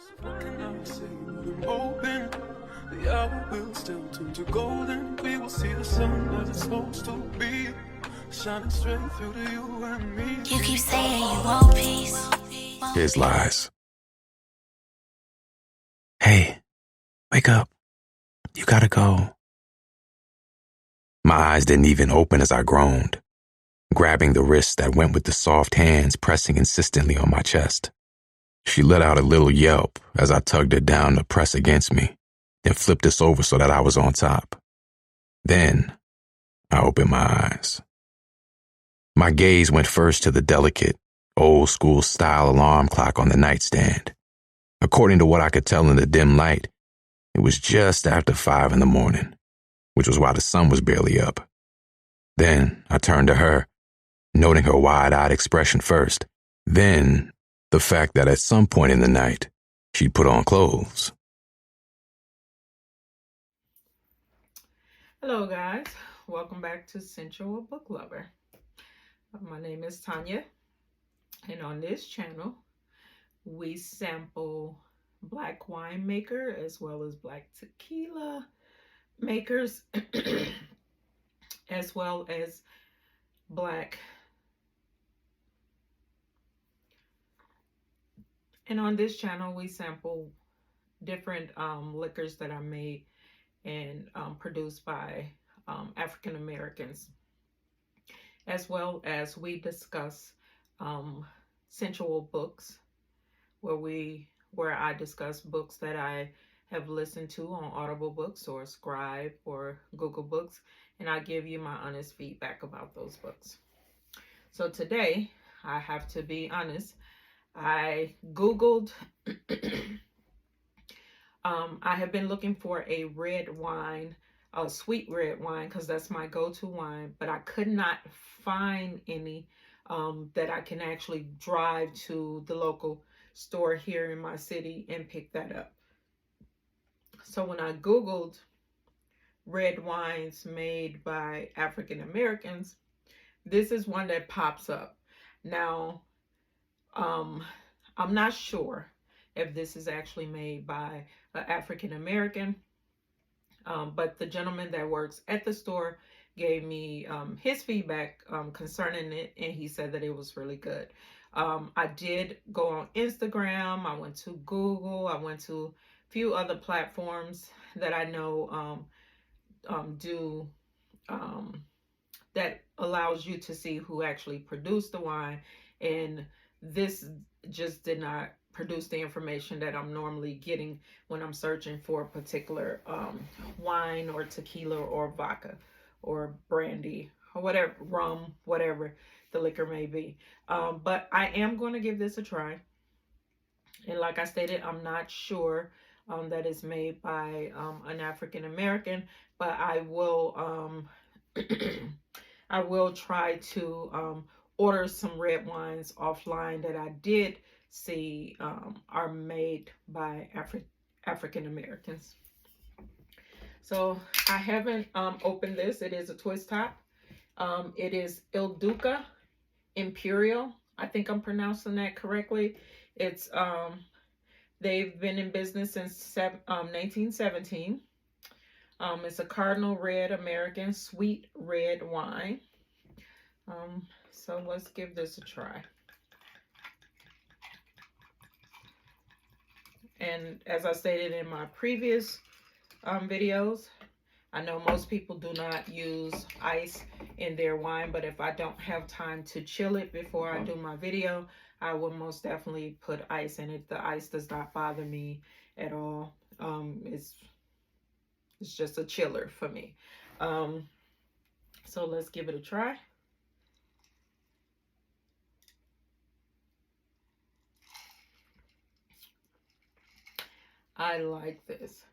What can I say? I'm hoping the hour will still turn to golden. We will see the sun as it's supposed to be, shining straight through to you and me. You keep saying you want peace. His lies. Hey, wake up. You gotta go. My eyes didn't even open as I groaned, grabbing the wrist that went with the soft hands pressing insistently on my chest. She let out a little yelp as I tugged her down to press against me, then flipped us over so that I was on top. Then, I opened my eyes. My gaze went first to the delicate, old-school style alarm clock on the nightstand. According to what I could tell in the dim light, it was just after 5 in the morning, which was why the sun was barely up. Then I turned to her, noting her wide-eyed expression first, then the fact that at some point in the night, she'd put on clothes. Hello guys, welcome back to Sensual Book Lover. My name is Tanya, and on this channel, we sample black wine maker as well as black tequila makers, as well as black. And on this channel, we sample different liquors that are made and produced by African Americans, as well as we discuss sensual books, where I discuss books that I have listened to on Audible Books or Scribe or Google Books, and I give you my honest feedback about those books. So today, I have to be honest, I Googled, I have been looking for a red wine, a sweet red wine, because that's my go-to wine, but I could not find any that I can actually drive to the local store here in my city and pick that up. So when I Googled red wines made by African Americans, this is one that pops up. Now, I'm not sure if this is actually made by an African American, but the gentleman that works at the store gave me his feedback concerning it, and he said that it was really good. I did go on Instagram, I went to Google, I went to a few other platforms that I know do that allows you to see who actually produced the wine, and this just did not produce the information that I'm normally getting when I'm searching for a particular wine or tequila or vodka or brandy or whatever, rum, whatever the liquor may be. But I am going to give this a try. And like I stated, I'm not sure that it's made by an African American, but I will I will try to order some red wines offline that I did see are made by African Americans. So I haven't opened this. It is a twist top. It is Il Duca Imperial. I think I'm pronouncing that correctly. It's they've been in business since 1917. It's a cardinal red American sweet red wine. So let's give this a try. And as I stated in my previous videos, I know most people do not use ice in their wine, but if I don't have time to chill it before I do my video, I will most definitely put ice in it. The ice does not bother me at all. It's just a chiller for me. So let's give it a try. I like this.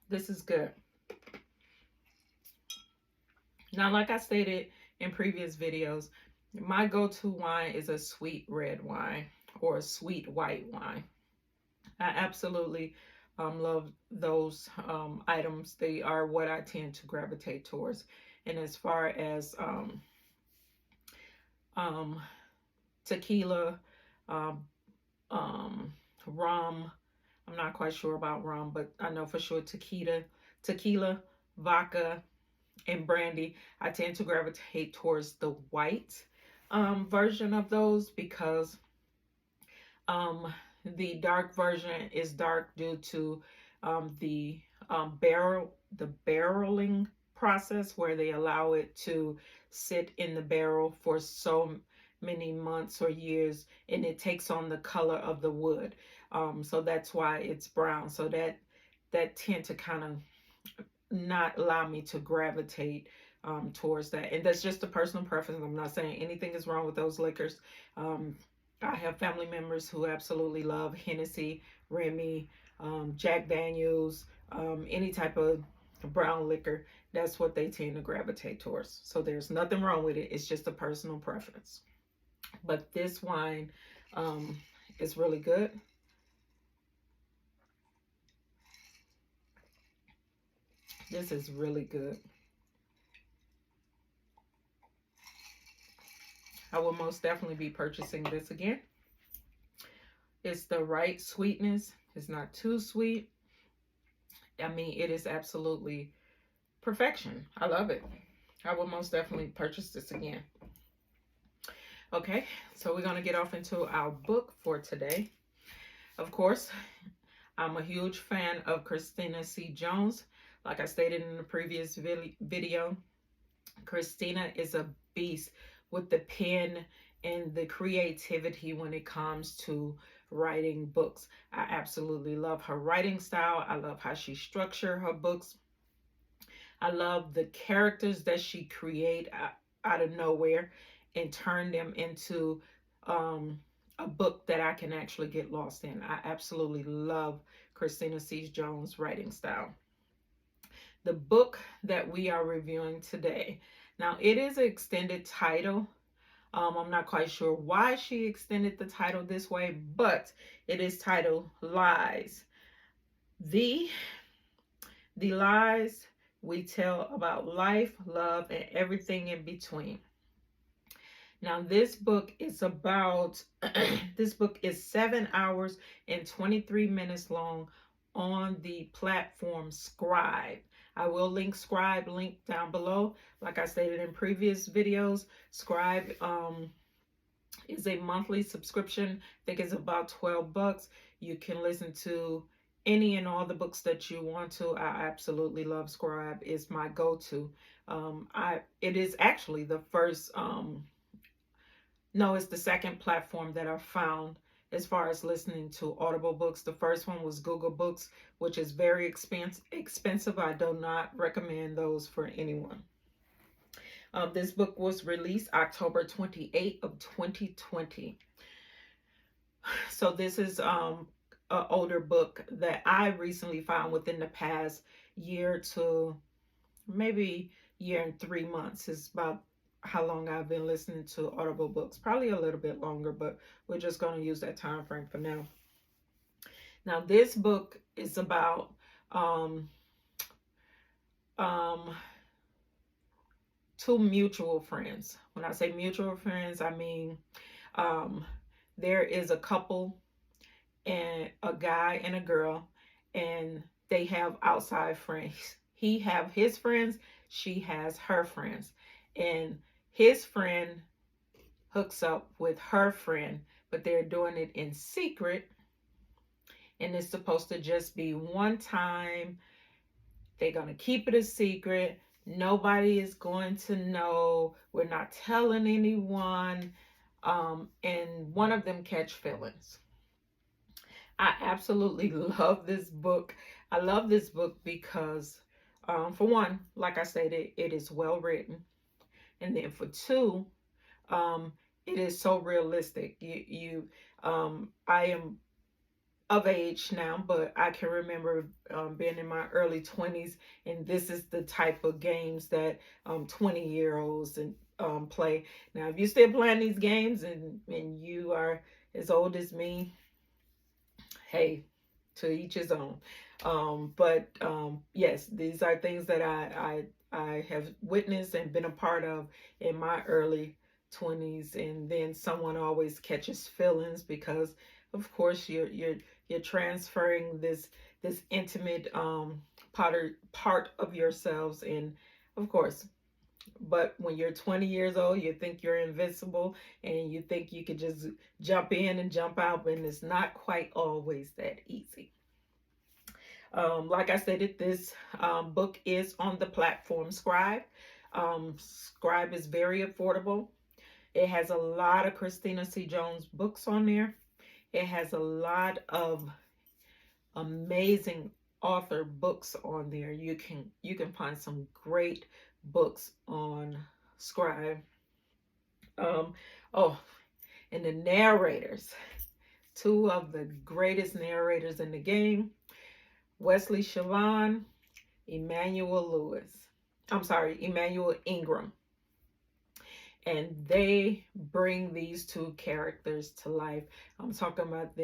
This is good. Now, like I stated in previous videos, my go-to wine is a sweet red wine or a sweet white wine. I absolutely love those items. They are what I tend to gravitate towards. And as far as um, tequila, um, rum. I'm not quite sure about rum, but I know for sure tequila, vodka, and brandy. I tend to gravitate towards the white version of those because um, the dark version is dark due to the barreling process where they allow it to sit in the barrel for so many months or years, and it takes on the color of the wood. So that's why it's brown. So that tend to kind of not allow me to gravitate towards that. And that's just a personal preference. I'm not saying anything is wrong with those liquors. Um, I have family members who absolutely love Hennessy, Remy, Jack Daniels, any type of brown liquor. That's what they tend to gravitate towards. So there's nothing wrong with it. It's just a personal preference. But this wine um, is really good. This is really good. I will most definitely be purchasing this again. It's the right sweetness. It's not too sweet. I mean, it is absolutely perfection. I love it. I will most definitely purchase this again. Okay, so we're going to get off into our book for today. Of course, I'm a huge fan of Christina C. Jones. Like I stated in the previous video, Christina is a beast with the pen and the creativity when it comes to writing books. I absolutely love her writing style. I love how she structures her books. I love the characters that she create out of nowhere and turn them into a book that I can actually get lost in. I absolutely love Christina C. Jones' writing style. The book that we are reviewing today. Now, it is an extended title. I'm not quite sure why she extended the title this way, but it is titled Lies. The lies we tell about life, love, and everything in between. Now, this book is about, this book is 7 hours and 23 minutes long on the platform Scribe. I will link Scribe link down below. Like I stated in previous videos, Scribe is a monthly subscription. I think it's about 12 bucks. You can listen to any and all the books that you want to. I absolutely love Scribe. It's my go-to. It is actually the first no, it's the second platform that I found as far as listening to Audible books. The first one was Google Books, which is very expensive. I do not recommend those for anyone. This book was released October 28th of 2020. So this is an older book that I recently found within the past year to maybe year and 3 months. It's about how long I've been listening to Audible books. Probably a little bit longer, but we're just going to use that time frame for now. Now, this book is about two mutual friends. When I say mutual friends, I mean there is a couple and a guy and a girl, and they have outside friends. He have his friends, she has her friends, and his friend hooks up with her friend, but they're doing it in secret, and it's supposed to just be one time. They're going to keep it a secret. Nobody is going to know. We're not telling anyone. And one of them catch feelings. I absolutely love this book. I love this book because, for one, like I stated, it is well written. And then for two, it is so realistic. I am of age now, but I can remember being in my early 20s, and this is the type of games that 20-year-olds and play. Now, if you're still playing these games and you are as old as me, hey, to each his own. But yes, these are things that I have witnessed and been a part of in my early 20s, and then someone always catches feelings because of course you're transferring this intimate part of yourselves, and of course, but when you're 20 years old, you think you're invincible and you think you could just jump in and jump out, and it's not quite always that easy. Like I stated, this book is on the platform Scribe. Scribe is very affordable. It has a lot of Christina C. Jones books on there. It has a lot of amazing author books on there. You can find some great books on Scribe. Um, oh, and the narrators, two of the greatest narrators in the game, Wesley Siobhan, Emmanuel Lewis. I'm sorry, Emmanuel Ingram. And they bring these two characters to life. I'm talking about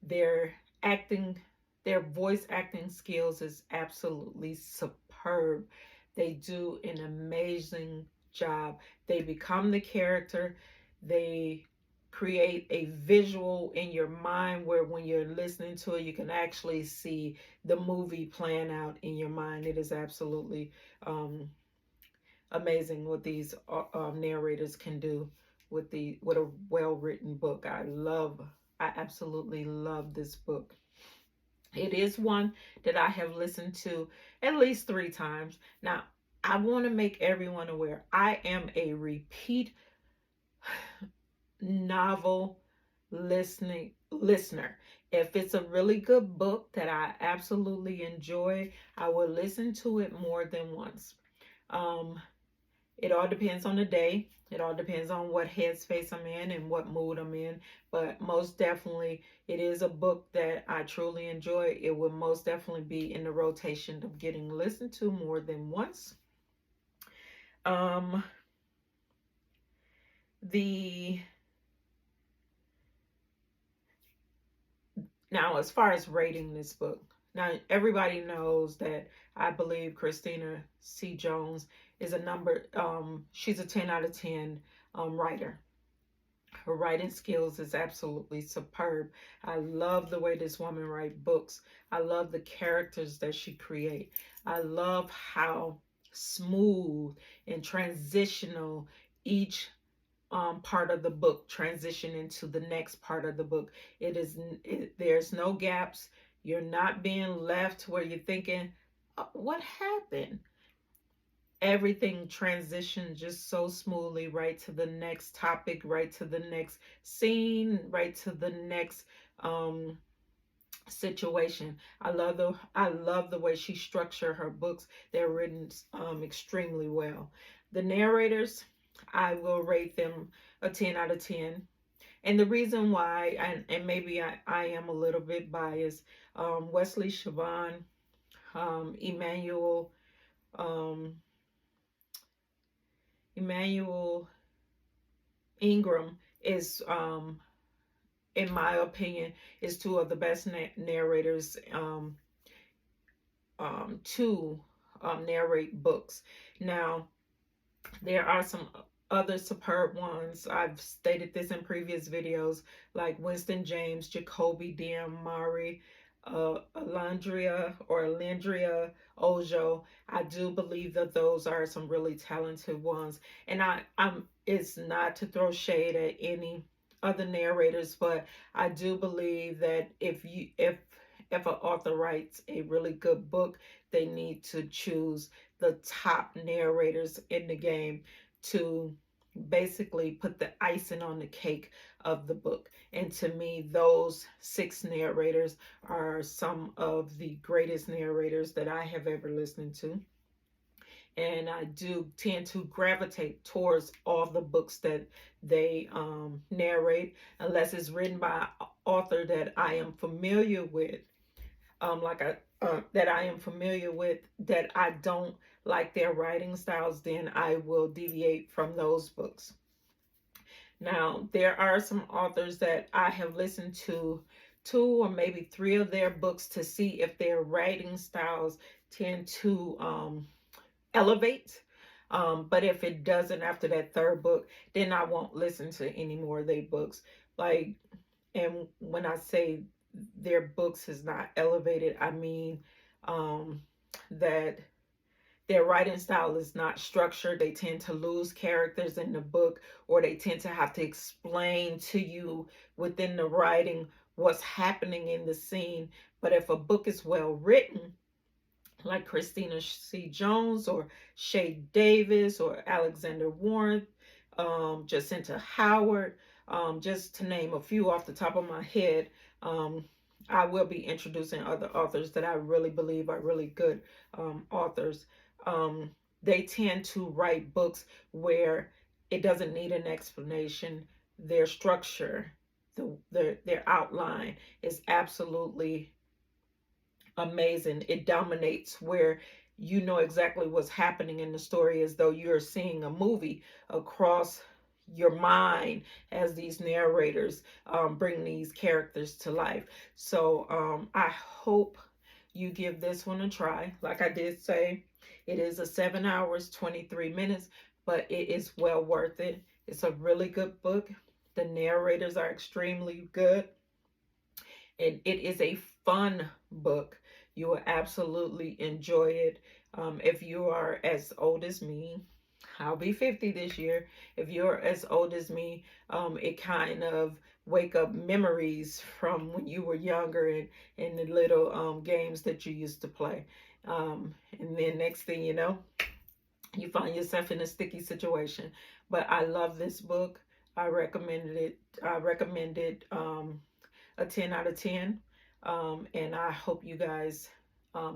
their acting, their voice acting skills is absolutely superb. They do an amazing job. They become the character. They create a visual in your mind where when you're listening to it, you can actually see the movie playing out in your mind. It is absolutely amazing what these narrators can do with a well-written book. I absolutely love this book. It is one that I have listened to at least 3 times. Now, I want to make everyone aware I am a repeat novel listener. If it's a really good book that I absolutely enjoy, I will listen to it more than once. Um, It all depends on the day. It all depends on what headspace I'm in and what mood I'm in. But most definitely, it is a book that I truly enjoy. It will most definitely be in the rotation of getting listened to more than once. Um, the Now, as far as rating this book, now everybody knows that I believe Christina C. Jones is a number. She's a 10 out of 10 writer. Her writing skills is absolutely superb. I love the way this woman writes books. I love the characters that she creates. I love how smooth and transitional each part of the book transition into the next part of the book. There's no gaps. You're not being left where you're thinking, what happened? Everything transitions just so smoothly right to the next topic, right to the next scene, right to the next um situation. I love the way she structured her books. They're written extremely well. The narrators, I will rate them a 10 out of 10. And the reason why, and maybe I am a little bit biased, Wesley Siobhan, Emmanuel, um, Emmanuel Ingram is, in my opinion, is two of the best narrators to narrate books. Now, there are some other superb ones. I've stated this in previous videos, like Winston James, Jacoby Murray, Alondria Ojo. I do believe that those are some really talented ones. And I'm it's not to throw shade at any other narrators, but I do believe that if an author writes a really good book, they need to choose the top narrators in the game to basically put the icing on the cake of the book. And to me, those 6 narrators are some of the greatest narrators that I have ever listened to. And I do tend to gravitate towards all the books that they narrate, unless it's written by an author that I am familiar with, that I am familiar with, that I don't like their writing styles, then I will deviate from those books. Now, there are some authors that I have listened to 2 or maybe 3 of their books to see if their writing styles tend to elevate. But if it doesn't after that third book, then I won't listen to any more of their books. Like, and when I say their books is not elevated, I mean that their writing style is not structured. They tend to lose characters in the book, or they tend to have to explain to you within the writing what's happening in the scene. But if a book is well written, like Christina C. Jones or Shay Davis or Alexander Warren, Jacinta Howard, just to name a few off the top of my head. I will be introducing other authors that I really believe are really good authors. They tend to write books where it doesn't need an explanation. Their structure, their outline is absolutely amazing. It dominates, where you know exactly what's happening in the story, as though you're seeing a movie across your mind as these narrators bring these characters to life. So I hope you give this one a try. Like I did say, it is a 7 hours 23 minutes, but it is well worth it. It's a really good book. The narrators are extremely good, and it is a fun book. You will absolutely enjoy it. If you are as old as me, I'll be 50 this year. If you're as old as me, it kind of wake up memories from when you were younger, and the little games that you used to play. And then next thing you know, you find yourself in a sticky situation. But I love this book. I recommend it. A 10 out of 10. And I hope you guys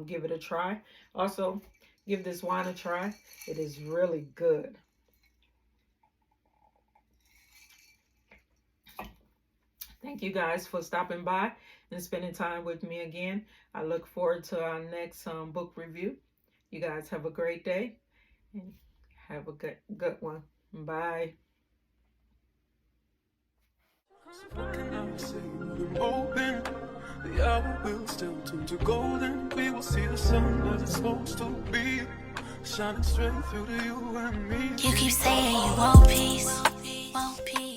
give it a try. Also, give this wine a try. It is really good. Thank you guys for stopping by and spending time with me again. I look forward to our next book review. You guys have a great day and have a good one. Bye. Open, the hour will still turn to golden. We will see the sun as it's supposed to be, shining straight through to you and me. You keep saying you want peace, want peace.